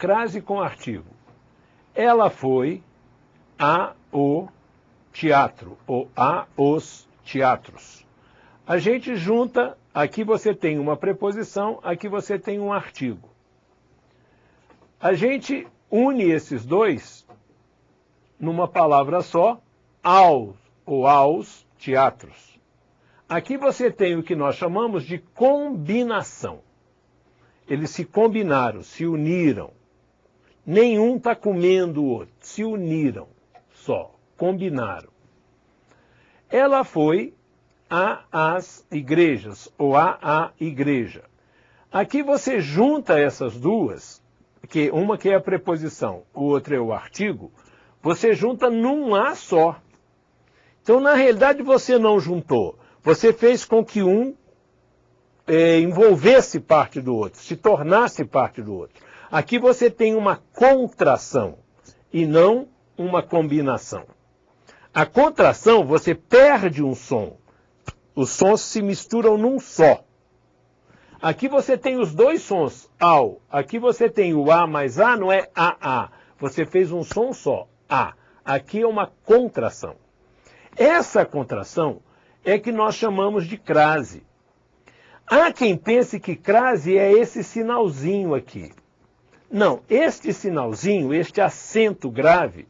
crase com artigo. Ela foi ao teatro, ou aos teatros. A gente junta, aqui você tem uma preposição, aqui você tem um artigo. A gente une esses dois numa palavra só, aos teatros. Aqui você tem o que nós chamamos de combinação. Eles se combinaram, se uniram. Nenhum está comendo o outro, se uniram só, combinaram. Ela foi às igrejas, ou à igreja. Aqui você junta essas duas, uma que é a preposição, o outro é o artigo, você junta num A só. Então, na realidade, você não juntou. Você fez com que um envolvesse parte do outro, se tornasse parte do outro. Aqui você tem uma contração e não uma combinação. A contração, você perde um som. Os sons se misturam num só. Aqui você tem os dois sons, ao. Aqui você tem o A mais A, não é AA. Você fez um som só, A. Aqui é uma contração. Essa contração é que nós chamamos de crase. Há quem pense que crase é esse sinalzinho aqui. Não, este sinalzinho, este acento grave,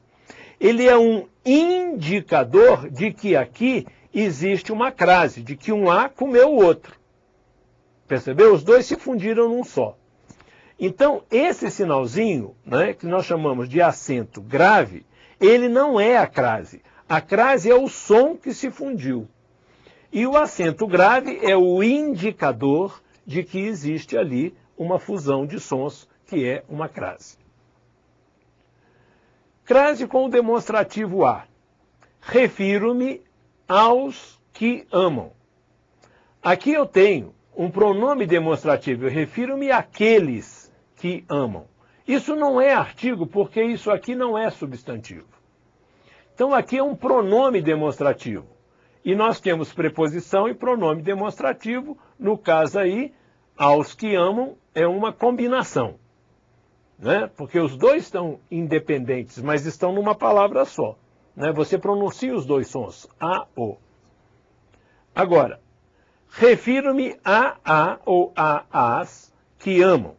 ele é um indicador de que aqui existe uma crase, de que um A comeu o outro. Percebeu? Os dois se fundiram num só. Então, esse sinalzinho, né, que nós chamamos de acento grave, ele não é a crase. A crase é o som que se fundiu. E o acento grave é o indicador de que existe ali uma fusão de sons, que é uma crase. Crase com o demonstrativo A. Refiro-me aos que amam. Aqui eu tenho um pronome demonstrativo. Eu refiro-me àqueles que amam. Isso não é artigo, porque isso aqui não é substantivo. Então aqui é um pronome demonstrativo. E nós temos preposição e pronome demonstrativo. No caso aí, aos que amam é uma combinação. Né? Porque os dois estão independentes, mas estão numa palavra só. Né? Você pronuncia os dois sons, a, o. Agora, refiro-me a ou as que amam.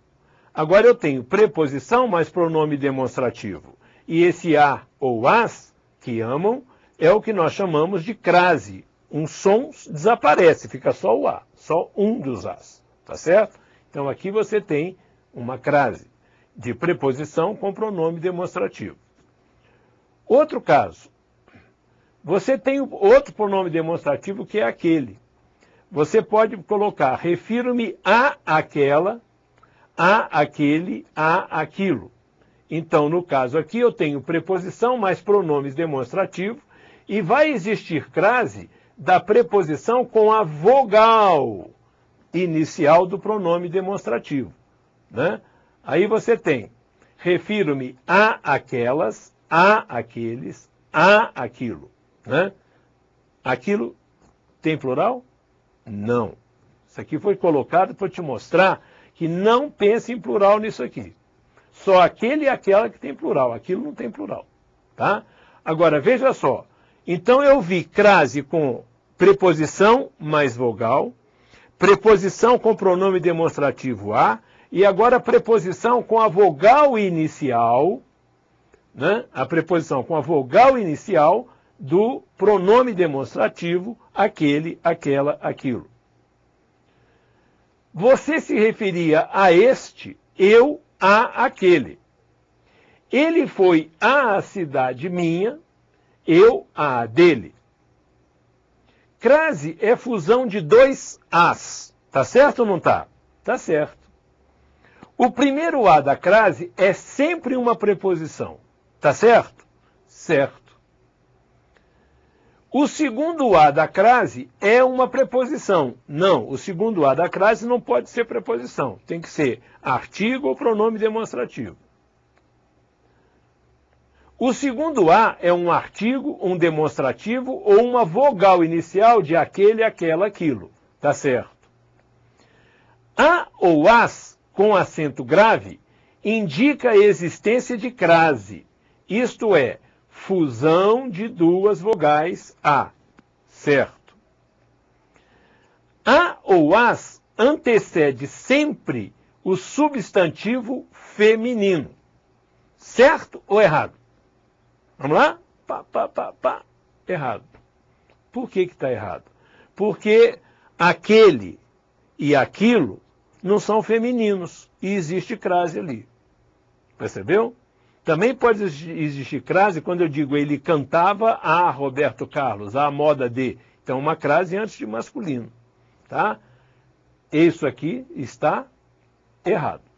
Agora eu tenho preposição mais pronome demonstrativo. E esse a ou as que amam é o que nós chamamos de crase. Um som desaparece, fica só o a, só um dos as. Tá certo? Então aqui você tem uma crase de preposição com pronome demonstrativo. Outro caso. Você tem outro pronome demonstrativo que é aquele. Você pode colocar, refiro-me a aquela, a aquele, a aquilo. Então, no caso aqui, eu tenho preposição mais pronomes demonstrativos e vai existir crase da preposição com a vogal inicial do pronome demonstrativo. Né? Aí você tem, refiro-me a aquelas, a aqueles, a aquilo. Né? Aquilo tem plural? Não. Isso aqui foi colocado para te mostrar que não pense em plural nisso aqui. Só aquele e aquela que tem plural. Aquilo não tem plural. Tá? Agora, veja só. Então eu vi crase com preposição mais vogal, preposição com pronome demonstrativo a, e agora preposição com a vogal inicial, né? A preposição com a vogal inicial do pronome demonstrativo aquele, aquela, aquilo. Você se referia a este, eu a aquele. Ele foi à cidade minha, eu a dele. Crase é fusão de dois as. Tá certo ou não tá? Tá certo. O primeiro a da crase é sempre uma preposição. Tá certo? Certo. O segundo a da crase é uma preposição. Não, o segundo a da crase não pode ser preposição. Tem que ser artigo ou pronome demonstrativo. O segundo a é um artigo, um demonstrativo ou uma vogal inicial de aquele, aquela, aquilo. Tá certo? A ou as com acento grave, indica a existência de crase, isto é, fusão de duas vogais A, certo? A ou as antecede sempre o substantivo feminino, certo ou errado? Vamos lá? Pá. Errado. Por que está errado? Porque aquele e aquilo não são femininos e existe crase ali. Percebeu? Também pode existir crase quando eu digo ele cantava a Roberto Carlos, a moda de. Então, uma crase antes de masculino. Tá? Isso aqui está errado.